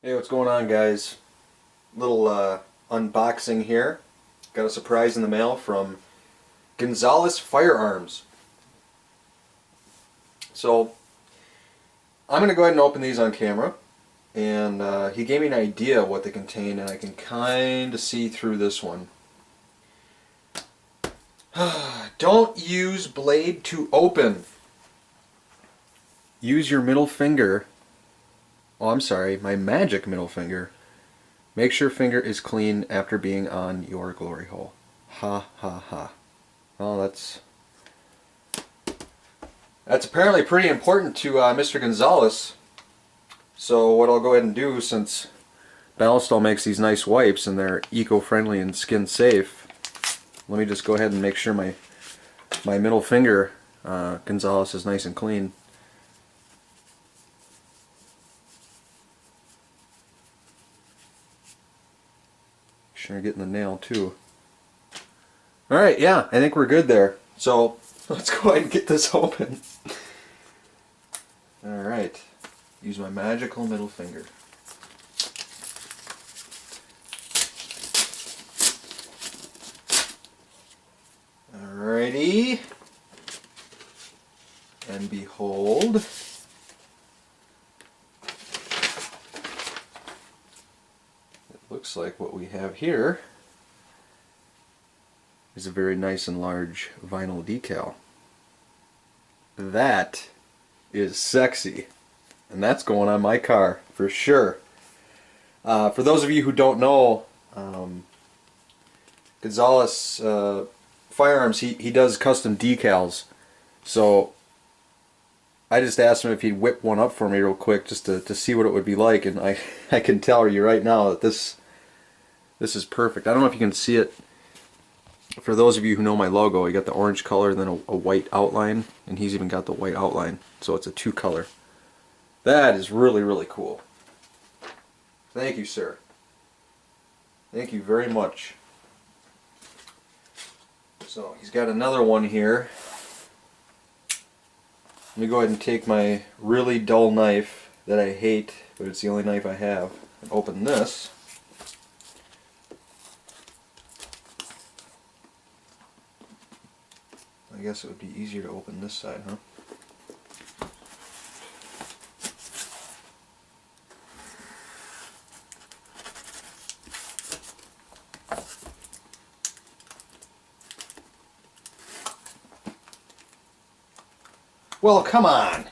Hey, what's going on, guys? Little unboxing here. Got a surprise in the mail from Gonzalez Firearms. So I'm going to go ahead and open these on camera, and he gave me an idea of what they contain, and I can kind of see through this one. Don't use blade to open. Use your middle finger. Oh, I'm sorry, my magic middle finger. Make sure finger is clean after being on your glory hole. Ha ha ha. Well, that's apparently pretty important to Mr. Gonzalez. So what I'll go ahead and do, since Ballistol makes these nice wipes and they're eco-friendly and skin safe, let me just go ahead and make sure my middle finger, Gonzalez, is nice and clean. Sure, I'm getting the nail too. Alright, yeah, I think we're good there. So let's go ahead and get this open. Alright, use my magical middle finger. Alrighty, and behold, it looks like what we have here is a very nice and large vinyl decal. That is sexy, and that's going on my car for sure. For those of you who don't know, Gonzalez Firearms, he does custom decals, so I just asked him if he'd whip one up for me real quick just to see what it would be like, and I can tell you right now that this is perfect. I don't know if you can see it. For those of you who know my logo, you got the orange color and then a white outline, and he's even got the white outline, so it's a two color. That is really, really cool. Thank you, sir. Thank you very much. So he's got another one here. Let me go ahead and take my really dull knife that I hate, but it's the only knife I have, and open this. I guess it would be easier to open this side, huh? Well, come on!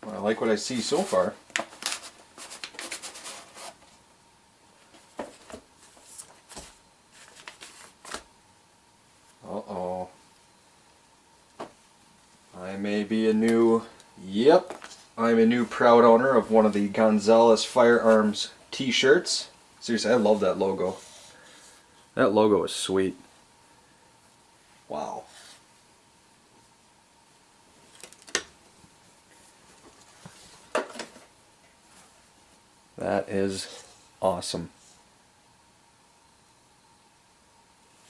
Well, I like what I see so far. Uh-oh. I may be a new... Yep, I'm a new proud owner of one of the Gonzalez Firearms t-shirts. Seriously, I love that logo. That logo is sweet. Wow. That is awesome.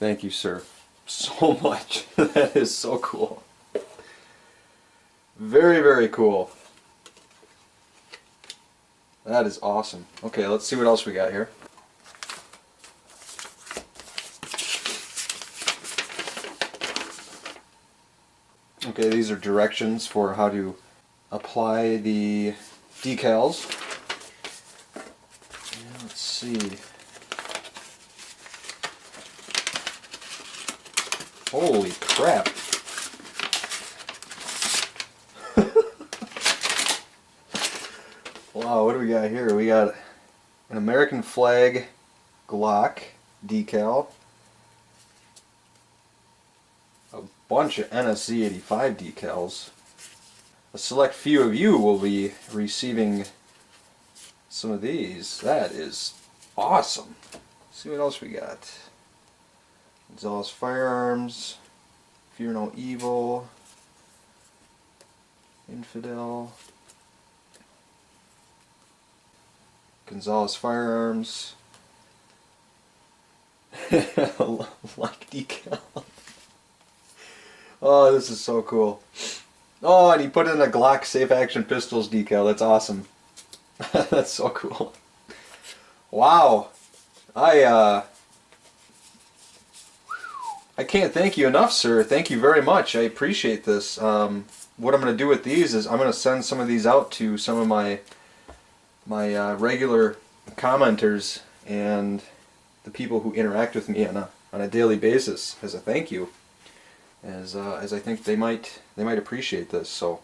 Thank you, sir, so much. That is so cool. Very, very cool. That is awesome. Okay, let's see what else we got here. Okay, these are directions for how to apply the decals. And let's see. Holy crap. Wow, what do we got here? We got an American flag Glock decal, a bunch of NSC 85 decals. A select few of you will be receiving some of these. That is awesome. Let's see what else we got. Gonzalez Firearms, Fear No Evil, Infidel. Gonzalez Firearms. Like decal. Oh, this is so cool. Oh, and he put in a Glock Safe Action Pistols decal. That's awesome. That's so cool. Wow. I can't thank you enough, sir. Thank you very much. I appreciate this. What I'm going to do with these is I'm going to send some of these out to some of my regular commenters and the people who interact with me on a daily basis as a thank you, as I think they might appreciate this. So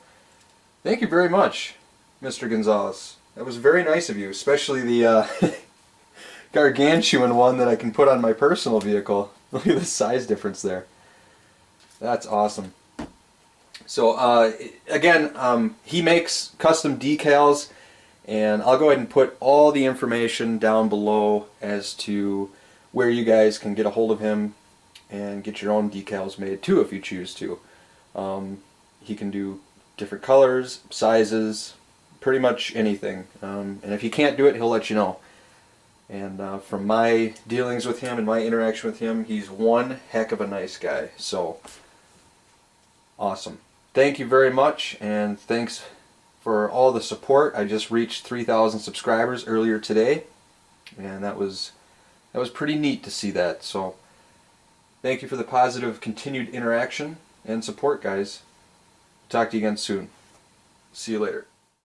thank you very much, Mr. Gonzalez. That was very nice of you, especially the gargantuan one that I can put on my personal vehicle. Look at the size difference there. That's awesome. So again, he makes custom decals, and I'll go ahead and put all the information down below as to where you guys can get a hold of him and get your own decals made too if you choose to. He can do different colors, sizes, pretty much anything. And if he can't do it, he'll let you know. And from my dealings with him and my interaction with him, he's one heck of a nice guy. So, awesome. Thank you very much, and thanks for all the support. I just reached 3,000 subscribers earlier today, and that was pretty neat to see that. So, thank you for the positive continued interaction and support, guys. Talk to you again soon. See you later.